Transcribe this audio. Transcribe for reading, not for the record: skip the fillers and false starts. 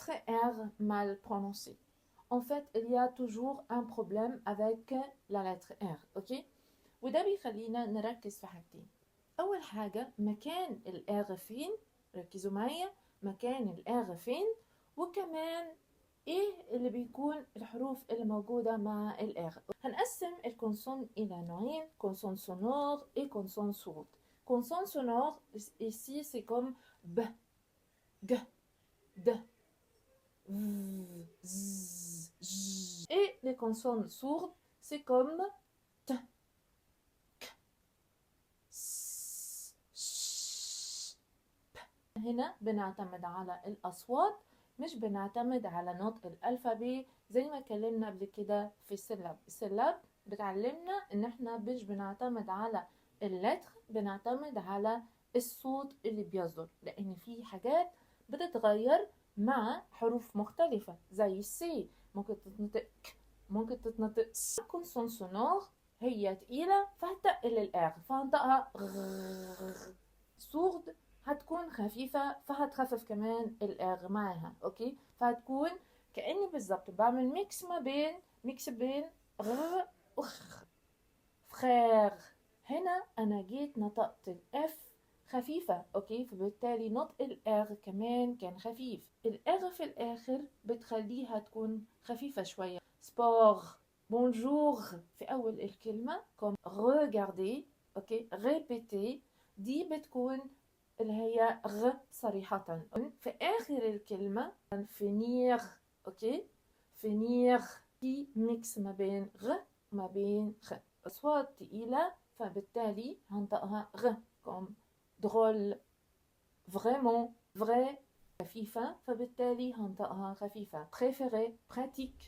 lettre R mal prononcée. En fait, il y a toujours un problème avec la lettre R، اوكي؟ وده بيخلينا نركز في حاجتين. اول حاجة مكان الR فين، ركزوا معايا، مكان الR فين، وكمان ايه اللي بيكون الحروف اللي موجودة مع الR. هنقسم الكونسون الى نوعين، كونسون sonore et كونسون sourde. Consonne sonore ici c'est comme B, G, D, V, Z, J. Et les consonnes sourdes, c'est comme T, K, S, Sh, P. هنا بنعتمد على الأصوات، مش بنعتمد على نطق الألفابي زي ما اتكلمنا قبل كده في السلاب. السلاب بتعلمنا ان احنا مش بنعتمد على اللتر، بنعتمد على الصوت اللي بيصدر، لان في حاجات بتتغير مع حروف مختلفة زي السي، ممكن تتنطق ك، ممكن تتنطق س. كونسون سونور هي تقيلة فهتقل الآغ فهنطقها غ. سورد هتكون خفيفة فهتخفف كمان الآغ معاها، اوكي؟ فهتكون كأني بالظبط بعمل ميكس بين غ وخ. فخير، هنا أنا جيت نطقت الإف خفيفة، اوكي؟ فبالتالي نطق الآغ كمان كان خفيف. الآغ في الآخر بتخليها تكون خفيفة شوية. سبور، بونجور في أول الكلمة كوم regardez، اوكي؟ répétez دي بتكون اللي هي غ صريحة. في آخر الكلمة finir، اوكي؟ finir في ميكس ما بين غ وما بين خ. أصوات تقيلة فبالتالي هنطقها غ كوم drôle، vraiment، vrai خفيفة فبالتالي هنطقها خفيفة. préféré، pratique،